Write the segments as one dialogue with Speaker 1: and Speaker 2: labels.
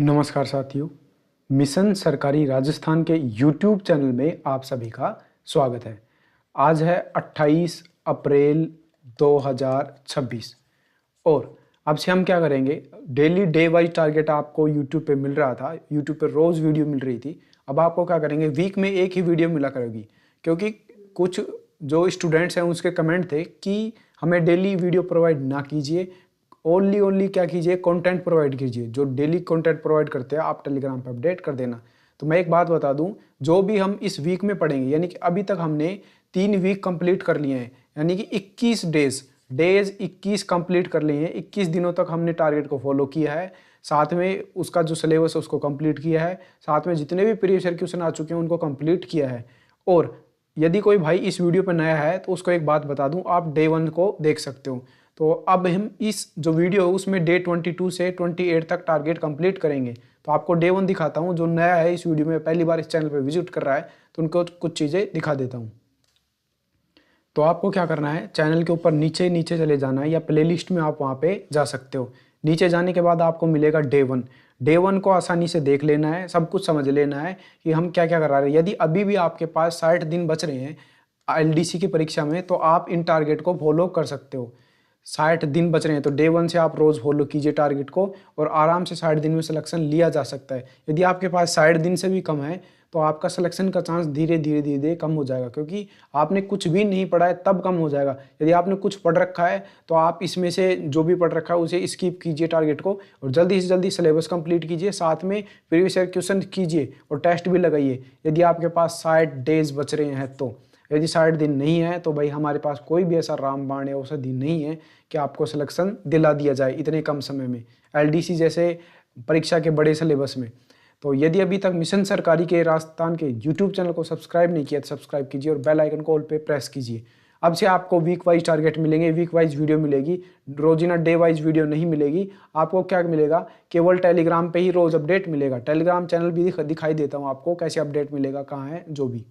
Speaker 1: नमस्कार साथियों। मिशन सरकारी राजस्थान के YouTube चैनल में आप सभी का स्वागत है। आज है 28 अप्रैल 2026 और अब से हम क्या करेंगे, डेली डे वाइज टारगेट आपको YouTube पे मिल रहा था, YouTube पे रोज़ वीडियो मिल रही थी। अब आपको क्या करेंगे, वीक में एक ही वीडियो मिला करेगी, क्योंकि कुछ जो स्टूडेंट्स हैं उसके कमेंट थे कि हमें डेली वीडियो प्रोवाइड ना कीजिए, ओनली क्या कीजिए, कंटेंट प्रोवाइड कीजिए। जो डेली कंटेंट प्रोवाइड करते हैं आप टेलीग्राम पे अपडेट कर देना। तो मैं एक बात बता दूं, जो भी हम इस वीक में पढ़ेंगे, यानी कि अभी तक हमने 3 वीक कंप्लीट कर लिए हैं, यानी कि 21 डेज 21 कंप्लीट कर लिए हैं। 21 दिनों तक हमने टारगेट को फॉलो किया है, साथ में उसका जो सिलेबस है उसको कंप्लीट किया है, साथ में जितने भी प्रीवियस ईयर क्वेश्चन आ चुके हैं उनको कंप्लीट किया है। और यदि कोई भाई इस वीडियो पर नया है तो उसको एक बात बता दूं, आप डे 1 को देख सकते हो। तो अब हम इस जो वीडियो है उसमें डे 22 से 28 तक टारगेट कंप्लीट करेंगे। तो आपको डे 1 दिखाता हूं, जो नया है इस वीडियो में पहली बार इस चैनल पे विजिट कर रहा है तो उनको कुछ चीज़ें दिखा देता हूं। तो आपको क्या करना है, चैनल के ऊपर नीचे नीचे चले जाना है या प्लेलिस्ट में आप वहाँ पे जा सकते हो। नीचे जाने के बाद आपको मिलेगा डे 1। डे 1 को आसानी से देख लेना है, सब कुछ समझ लेना है कि हम क्या क्या करा रहे हैं। यदि अभी भी आपके पास 60 दिन बच रहे हैं एलडीसी की परीक्षा में तो आप इन टारगेट को फॉलो कर सकते हो। 60 दिन बच रहे हैं तो डे 1 से आप रोज़ फॉलो कीजिए टारगेट को और आराम से 60 दिन में सिलेक्शन लिया जा सकता है। यदि आपके पास 60 दिन से भी कम है तो आपका सिलेक्शन का चांस धीरे धीरे कम हो जाएगा, क्योंकि आपने कुछ भी नहीं पढ़ा है तब कम हो जाएगा। यदि आपने कुछ पढ़ रखा है तो आप इसमें से जो भी पढ़ रखा है उसे स्किप कीजिए टारगेट को और जल्दी से जल्दी सिलेबस कंप्लीट कीजिए, साथ में प्रीवियस ईयर क्वेश्चन कीजिए और टेस्ट भी लगाइए। यदि आपके पास 60 डेज बच रहे हैं तो, यदि 60 दिन नहीं है तो भाई हमारे पास कोई भी ऐसा रामबाण या औषधि नहीं है कि आपको सिलेक्शन दिला दिया जाए इतने कम समय में, एलडीसी जैसे परीक्षा के बड़े सिलेबस में। तो यदि अभी तक मिशन सरकारी के राजस्थान के यूट्यूब चैनल को सब्सक्राइब नहीं किया तो सब्सक्राइब कीजिए और बेल आइकन को ऑल पे प्रेस कीजिए। अब से आपको वीक वाइज टारगेट मिलेंगे, वीक वाइज वीडियो मिलेगी, रोजीना डे वाइज वीडियो नहीं मिलेगी। आपको क्या मिलेगा, केवल टेलीग्राम पे ही रोज अपडेट मिलेगा। टेलीग्राम चैनल भी दिखाई देता हूँ आपको कैसे अपडेट मिलेगा, कहाँ है जो भी।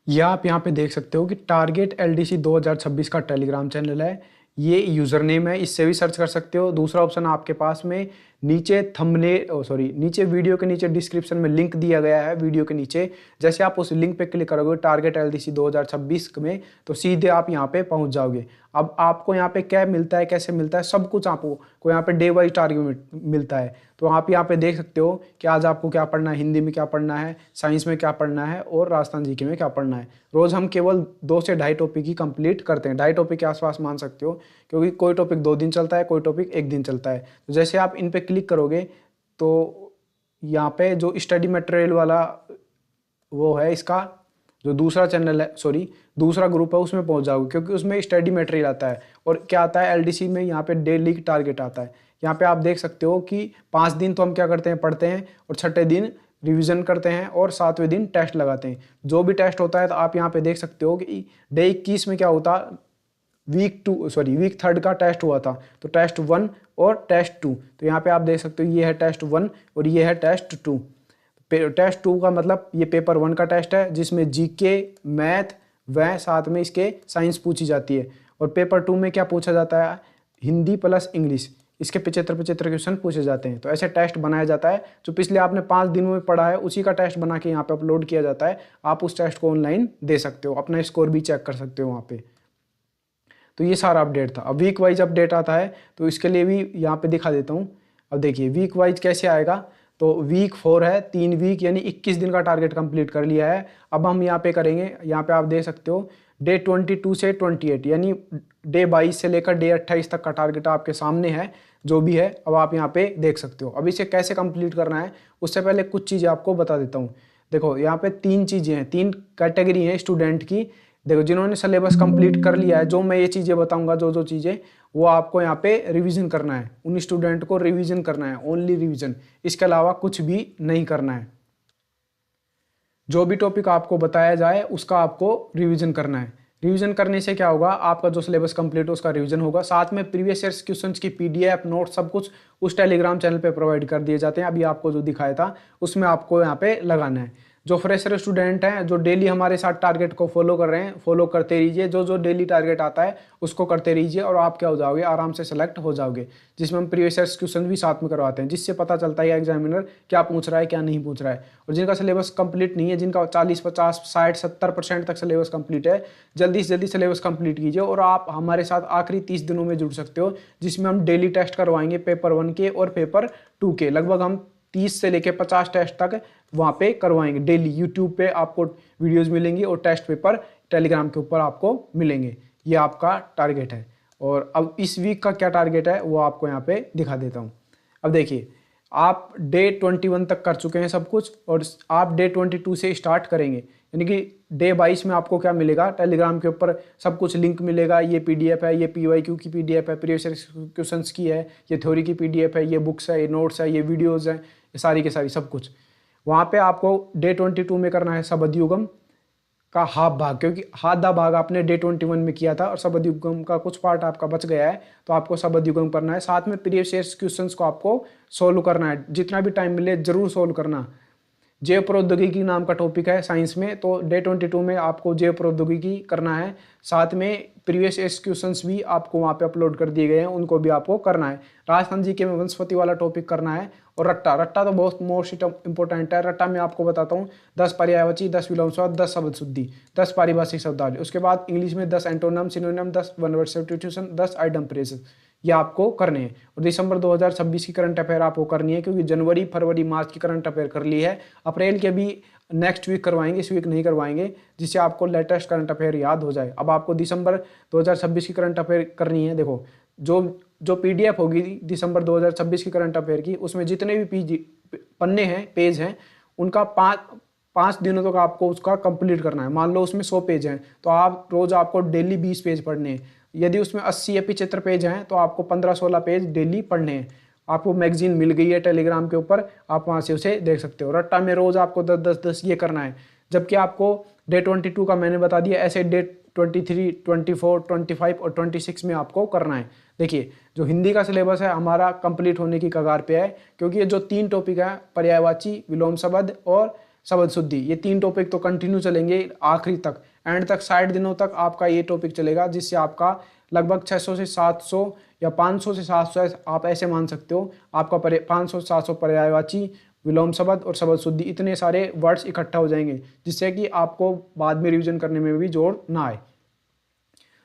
Speaker 1: यह आप यहाँ पे देख सकते हो कि टारगेट एलडीसी 2026 का टेलीग्राम चैनल है, ये यूज़र नेम है, इससे भी सर्च कर सकते हो। दूसरा ऑप्शन आपके पास में नीचे नीचे वीडियो के नीचे डिस्क्रिप्शन में लिंक दिया गया है वीडियो के नीचे। जैसे आप उस लिंक पे क्लिक करोगे टारगेट एलडीसी 2026 में तो सीधे आप यहाँ पे पहुँच जाओगे। अब आपको यहाँ पे क्या मिलता है, कैसे मिलता है, सब कुछ आपको यहाँ पे डे वाइज टारगेट मिलता है। तो आप यहाँ पे देख सकते हो कि आज आपको क्या पढ़ना है, हिंदी में क्या पढ़ना है, साइंस में क्या पढ़ना है और राजस्थान जीके में क्या पढ़ना है। रोज़ हम केवल 2 से ढाई टॉपिक ही कंप्लीट करते हैं, 2.5 टॉपिक के आसपास मान सकते हो, क्योंकि कोई टॉपिक 2 दिन चलता है, कोई टॉपिक 1 दिन चलता है। तो जैसे आप इन पे क्लिक करोगे तो यहाँ पे जो स्टडी मटेरियल वाला वो है, इसका जो दूसरा चैनल है, दूसरा ग्रुप है, उसमें पहुंच जाओगे, क्योंकि उसमें स्टडी मटेरियल आता है। और क्या आता है एलडीसी में, यहाँ पे डेली टारगेट आता है। यहाँ पे आप देख सकते हो कि 5 दिन तो हम क्या करते हैं, पढ़ते हैं और 6ठे दिन रिवीजन करते हैं और 7वें दिन टेस्ट लगाते हैं। जो भी टेस्ट होता है तो आप यहाँ पे देख सकते हो कि डे 21 में क्या होता, वीक 3 का टेस्ट हुआ था, तो टेस्ट 1 और टेस्ट 2। तो यहाँ पे आप देख सकते हो ये है टेस्ट 1 और ये है टेस्ट 2। टेस्ट 2 का मतलब ये पेपर 1 का टेस्ट है जिसमें जीके, मैथ व साथ में इसके साइंस पूछी जाती है। और पेपर 2 में क्या पूछा जाता है, हिंदी प्लस इंग्लिश, इसके 75 क्वेश्चन पूछे जाते हैं। तो ऐसे टेस्ट बनाया जाता है, जो पिछले आपने 5 दिनों में पढ़ा है उसी का टेस्ट बना के यहाँ पे अपलोड किया जाता है। आप उस टेस्ट को ऑनलाइन दे सकते हो, अपना स्कोर भी चेक कर सकते हो वहाँ पे। तो ये सारा अपडेट था। अब वीक वाइज अपडेट आता है तो इसके लिए भी यहाँ पे दिखा देता हूँ। अब देखिए वीक वाइज कैसे आएगा, तो वीक 4 है, 3 वीक यानी 21 दिन का टारगेट कंप्लीट कर लिया है। अब हम यहाँ पे करेंगे, यहाँ पे आप देख सकते हो डे 22 से 28 यानी डे 22 से लेकर डे 28 तक का टारगेट आपके सामने है, जो भी है अब आप यहाँ पे देख सकते हो। अब इसे कैसे कंप्लीट करना है उससे पहले कुछ चीज़ें आपको बता देता हूँ। देखो यहाँ पे 3 चीज़ें हैं, 3 कैटेगरी हैं स्टूडेंट की। देखो जिन्होंने सिलेबस कंप्लीट कर लिया है, जो मैं ये चीज़ें बताऊंगा, जो चीज़ें वो आपको यहाँ पे रिवीजन करना है, उन स्टूडेंट को रिवीजन करना है, ओनली रिवीजन, इसके अलावा कुछ भी नहीं करना है। जो भी टॉपिक आपको बताया जाए उसका आपको रिवीजन करना है। रिवीजन करने से क्या होगा, आपका जो सिलेबस कंप्लीट हो उसका रिवीजन होगा, साथ में प्रीवियस ईयर क्वेश्चंस की पीडीएफ नोट सब कुछ उस टेलीग्राम चैनल पे प्रोवाइड कर दिए जाते हैं। अभी आपको जो दिखाया था उसमें आपको यहाँ पे लगाना है। जो फ्रेशर स्टूडेंट हैं, जो डेली हमारे साथ टारगेट को फॉलो कर रहे हैं, फॉलो करते रहिए, जो जो डेली टारगेट आता है उसको करते रहिए और आप क्या हो जाओगे, आराम से सेलेक्ट हो जाओगे। जिसमें हम प्रीवियस ईयर क्वेश्चन भी साथ में करवाते हैं, जिससे पता चलता है एग्जामिनर क्या पूछ रहा है क्या नहीं पूछ रहा है। और जिनका सिलेबस कंप्लीट नहीं है, जिनका 40, 50, 60, 70% तक सिलेबस कंप्लीट है, जल्दी से जल्दी सिलेबस कंप्लीट कीजिए और आप हमारे साथ आखिरी 30 दिनों में जुड़ सकते हो, जिसमें हम डेली टेस्ट करवाएंगे पेपर 1 के और पेपर 2 के। लगभग हम 30 से लेकर 50 टेस्ट तक वहाँ पे करवाएंगे डेली। यूट्यूब पे आपको वीडियोस मिलेंगी और टेस्ट पेपर टेलीग्राम के ऊपर आपको मिलेंगे। ये आपका टारगेट है। और अब इस वीक का क्या टारगेट है वो आपको यहाँ पे दिखा देता हूँ। अब देखिए, आप डे 21 तक कर चुके हैं सब कुछ और आप डे 22 से स्टार्ट करेंगे, यानी कि डे 22 में आपको क्या मिलेगा, टेलीग्राम के ऊपर सब कुछ लिंक मिलेगा। ये पीडीएफ है, ये पीवाईक्यू की पीडीएफ है, प्रीवियस क्वेश्चंस की है, ये थ्योरी की पीडीएफ है, ये बुक्स है, ये नोट्स है, ये वीडियोस हैं, ये सारी के सारी सब कुछ। वहाँ पे आपको डे 22 में करना है सबदयुगम का हाफ भाग, क्योंकि आधा भाग आपने डे 21 में किया था और सबदयुगम का कुछ पार्ट आपका बच गया है, तो आपको सबदयुगम करना है। साथ में प्रीवियस ईयर क्वेश्चंस को आपको सोल्व करना है, जितना भी टाइम मिले जरूर सोल्व करना। जैव प्रौद्योगिकी नाम का टॉपिक है साइंस में, तो डे 22 में आपको जैव प्रौद्योगिकी करना है। साथ में प्रीवियस ईयर क्वेश्चंस भी आपको वहाँ पे अपलोड कर दिए गए हैं, उनको भी आपको करना है। राजस्थान जी के में वनस्पति वाला टॉपिक करना है। और रट्टा तो बहुत मोस्ट इंपॉर्टेंट है। रट्टा में आपको बताता हूँ 10 पर्यायवाची, 10 विलोम शब्द, 10 शब्द शुद्धि, 10 पारिभाषिक शब्दावली। उसके बाद इंग्लिश में 10 antonym, synonym, 10 one word substitution, 10 item phrases, ये आपको करने हैं। और दिसंबर 2026 की करंट अफेयर आपको करनी है, क्योंकि जनवरी, फरवरी, मार्च की करंट अफेयर कर ली है। अप्रैल के भी नेक्स्ट वीक करवाएंगे, इस वीक नहीं करवाएंगे, जिससे आपको लेटेस्ट करंट अफेयर याद हो जाए। अब आपको दिसंबर 2026 की करंट अफेयर करनी है। देखो, जो पीडीएफ होगी दिसंबर 2026 की करंट अफेयर की, उसमें जितने भी पन्ने हैं, पेज हैं, उनका 5 दिनों तक आपको उसका कंप्लीट करना है। मान लो उसमें 100 पेज हैं, तो आप रोज आपको डेली 20 पेज पढ़ने हैं। यदि उसमें 80 या 75 पेज हैं, तो आपको 15-16 पेज डेली पढ़ने हैं। आपको मैगजीन मिल गई है टेलीग्राम के ऊपर, आप वहाँ से उसे देख सकते हो। रट्टा में रोज आपको 10-10 ये करना है, जबकि आपको डे 22 का मैंने बता दिया, ऐसे डे 23, 24, 25 और 26 में आपको करना है। देखिए, जो हिंदी का सिलेबस है हमारा कंप्लीट होने की कगार पे है, क्योंकि ये जो 3 टॉपिक है, पर्यायवाची, विलोम शब्द और शब्द शुद्धि, ये 3 टॉपिक तो कंटिन्यू चलेंगे आखिरी तक, एंड तक 60 दिनों तक आपका ये टॉपिक चलेगा, जिससे आपका लगभग 600 से 700 या 500 से 700 आप ऐसे मान सकते हो, आपका 500 से 700 पर्यायवाची, विलोम शब्द और शब्द शुद्धि, इतने सारे वर्ड्स इकट्ठा हो जाएंगे, जिससे कि आपको बाद में रिवीजन करने में भी जोर ना आए।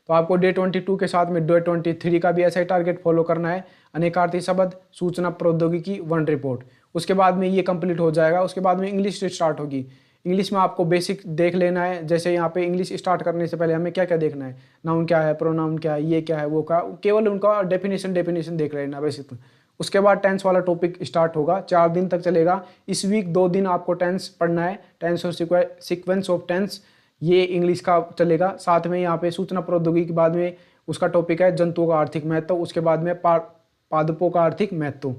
Speaker 1: तो आपको डे 22 के साथ में डे 23 का भी ऐसा ही टारगेट फॉलो करना है। अनेकार्थी शब्द, सूचना प्रौद्योगिकी, वन रिपोर्ट। उसके बाद में ये कंप्लीट हो जाएगा। उसके बाद में इंग्लिश स्टार्ट होगी। इंग्लिश में आपको बेसिक देख लेना है। जैसे यहाँ पे इंग्लिश स्टार्ट करने से पहले हमें क्या क्या देखना है, नाउन क्या है, प्रोनाउन क्या है, ये क्या है, वो क्या, केवल उनका डेफिनेशन देख लेना बेसिक। उसके बाद टेंस वाला टॉपिक स्टार्ट होगा, 4 दिन तक चलेगा। इस वीक 2 दिन आपको टेंस पढ़ना है, टेंस और सीक्वेंस ऑफ टेंस, ये इंग्लिश का चलेगा। साथ में यहाँ पे सूचना प्रौद्योगिकी के बाद में उसका टॉपिक है जंतुओं का आर्थिक महत्व। उसके बाद में पादपों का आर्थिक महत्व।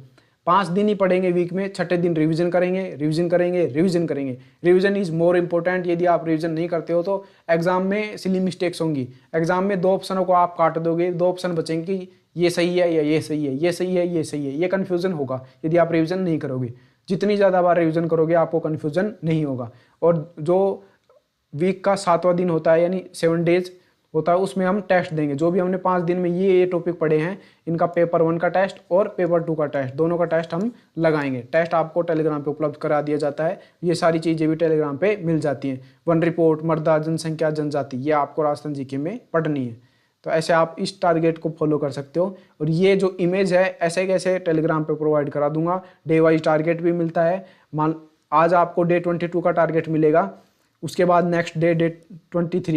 Speaker 1: 5 दिन ही पढ़ेंगे वीक में, छठे दिन रिवीजन करेंगे। Revision is more important. यदि आप रिवीजन नहीं करते हो तो एग्जाम में सिली मिस्टेक्स होंगी। एग्जाम में 2 ऑप्शनों को आप काट दोगे, 2 ऑप्शन बचेंगे कि ये सही है या ये सही है, ये सही है, ये सही है। ये कन्फ्यूजन होगा यदि आप रिवीजन नहीं करोगे। जितनी ज़्यादा बार रिवीजन करोगे आपको कन्फ्यूजन नहीं होगा। और जो वीक का 7वां दिन होता है, यानी 7 डेज होता है, उसमें हम टेस्ट देंगे। जो भी हमने 5 दिन में ये टॉपिक पढ़े हैं, इनका पेपर 1 का टेस्ट और पेपर 2 का टेस्ट, दोनों का टेस्ट हम लगाएंगे। टेस्ट आपको टेलीग्राम पे उपलब्ध करा दिया जाता है। ये सारी चीज़ें भी टेलीग्राम पे मिल जाती हैं। वन रिपोर्ट, मर्दा, जनसंख्या, जनजाति, ये आपको राजस्थान जीके में पढ़नी है। तो ऐसे आप इस टारगेट को फॉलो कर सकते हो। और ये जो इमेज है ऐसे कैसे टेलीग्राम पे प्रोवाइड करा दूंगा। डे वाइज टारगेट भी मिलता है। आज आपको डे 22 का टारगेट मिलेगा, उसके बाद नेक्स्ट डे 23।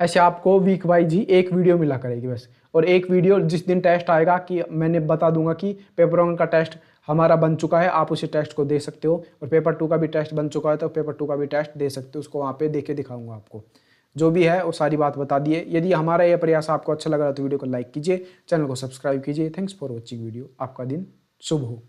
Speaker 1: ऐसे आपको वीक वाइज ही एक वीडियो मिला करेगी बस। और एक वीडियो जिस दिन टेस्ट आएगा कि मैंने बता दूंगा कि पेपर 1 का टेस्ट हमारा बन चुका है, आप उसी टेस्ट को दे सकते हो। और पेपर 2 का भी टेस्ट बन चुका है तो पेपर 2 का भी टेस्ट दे सकते हो। उसको वहाँ पे देके दिखाऊंगा आपको। जो भी है वो सारी बात बता दिए। यदि हमारा यह प्रयास आपको अच्छा लग रहा है तो वीडियो को लाइक कीजिए, चैनल को सब्सक्राइब कीजिए। Thanks for watching video. आपका दिन शुभ हो।